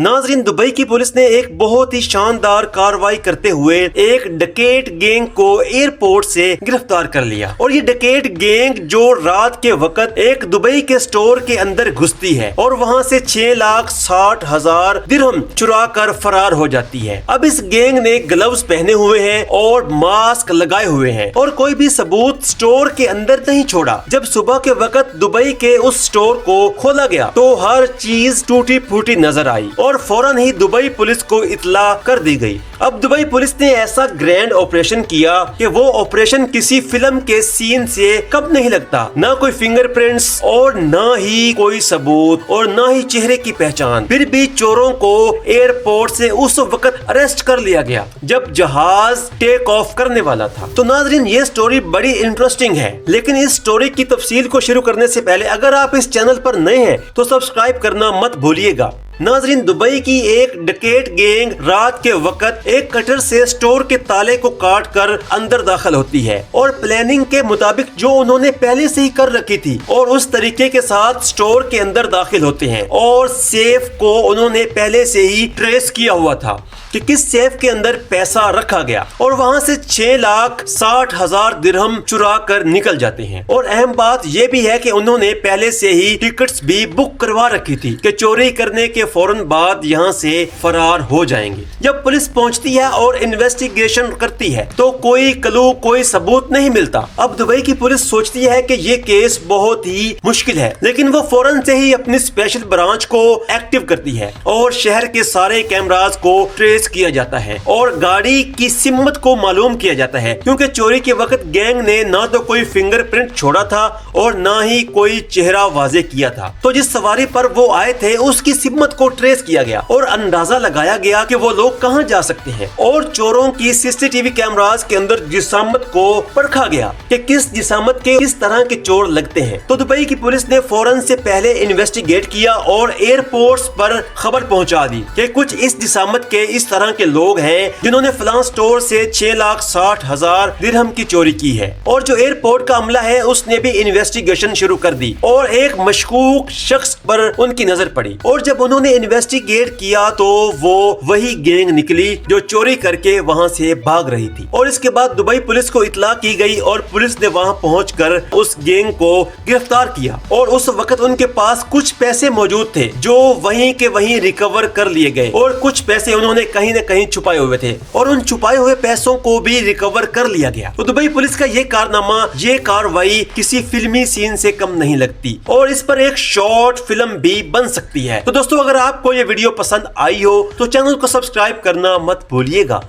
नाजरीन, दुबई की पुलिस ने एक बहुत ही शानदार कार्रवाई करते हुए एक डकैत गैंग को एयरपोर्ट से गिरफ्तार कर लिया। और ये डकैत गैंग जो रात के वक्त एक दुबई के स्टोर के अंदर घुसती है और वहां से 6,60,000 दिरहम चुरा कर फरार हो जाती है। अब इस गैंग ने ग्लव्स पहने हुए हैं और मास्क लगाए हुए हैं और कोई भी सबूत स्टोर के अंदर नहीं छोड़ा। जब सुबह के वक्त दुबई के उस स्टोर को खोला गया तो हर चीज टूटी फूटी नजर आई और फौरन ही दुबई पुलिस को इत्ला कर दी गई। अब दुबई पुलिस ने ऐसा ग्रैंड ऑपरेशन किया कि वो ऑपरेशन किसी फिल्म के सीन से कम नहीं लगता। ना कोई फिंगरप्रिंट्स और ना ही कोई सबूत और ना ही चेहरे की पहचान। फिर भी चोरों को एयरपोर्ट से उस वक्त अरेस्ट कर लिया गया जब जहाज टेक ऑफ करने वाला था। तो नाजरीन, ये स्टोरी बड़ी इंटरेस्टिंग है, लेकिन इस स्टोरी की तफसील को शुरू करने से पहले अगर आप इस चैनल पर नए हैं तो सब्सक्राइब करना मत भूलिएगा। नाजरीन, दुबई की एक डकैत गैंग रात के वक्त एक कटर से स्टोर के ताले को काट कर अंदर दाखिल होती है और प्लानिंग के मुताबिक जो उन्होंने पहले से ही कर रखी थी और उस तरीके के साथ स्टोर के अंदर दाखिल होते हैं और सेफ को उन्होंने पहले से ही ट्रेस किया हुआ था कि किस सेफ के अंदर पैसा रखा गया और वहां से 6,60,000 दिरहम चुरा कर निकल जाते हैं। और अहम बात यह भी है कि उन्होंने पहले से ही टिकट्स भी बुक करवा रखी थी कि चोरी करने के फौरन बाद यहां से फरार हो जाएंगे। जब पुलिस पहुंचती है और इन्वेस्टिगेशन करती है तो कोई क्लू, कोई सबूत नहीं मिलता। अब दुबई की पुलिस सोचती है कि ये केस बहुत ही मुश्किल है, लेकिन वो फौरन से ही अपनी स्पेशल ब्रांच को एक्टिव करती है और शहर के सारे कैमरास को ट्रेस किया जाता है और गाड़ी की सिमत को मालूम किया जाता है, क्योंकि चोरी के वक्त गैंग ने ना तो कोई फिंगरप्रिंट छोड़ा था और ना ही कोई चेहरा वाजे किया था। तो जिस सवारी पर वो आए थे उसकी सिमत को ट्रेस किया गया और अंदाजा लगाया गया कि वो लोग कहां जा सकते हैं और चोरों की सीसीटीवी कैमरास के अंदर जिसामत को परखा गया कि किस जिसामत के किस तरह के चोर लगते हैं। तो दुबई की पुलिस ने फौरन से पहले इन्वेस्टिगेट किया और एयरपोर्ट्स पर खबर पहुंचा दी कि कुछ इस जिसामत के इस तरह के लोग हैं जिन्होंने फलां स्टोर से 6,60,000 दिरहम की चोरी की है। और जो एयरपोर्ट का अमला है उसने भी इन्वेस्टिगेशन शुरू कर दी और एक मशकूक शख्स पर उनकी नजर पड़ी और जब उन्होंने इन्वेस्टिगेट किया तो वो वही गैंग निकली जो चोरी करके वहां से भाग रही थी। और इसके बाद दुबई पुलिस को इत्ला की गई और पुलिस ने वहां पहुंचकर उस गैंग को गिरफ्तार किया और उस वक्त उनके पास कुछ पैसे मौजूद थे जो वहीं के वहीं रिकवर कर लिए गए और कुछ पैसे उन्होंने कहीं न कहीं छुपाए हुए थे और उन छुपाए हुए पैसों को भी रिकवर कर लिया गया। तो दुबई पुलिस का ये कारनामा, ये कार्रवाई किसी फिल्मी सीन से कम नहीं लगती और इस पर एक शॉर्ट फिल्म भी बन सकती है। तो दोस्तों, अगर आपको ये वीडियो पसंद आई हो तो चैनल को सब्सक्राइब करना मत भूलिएगा।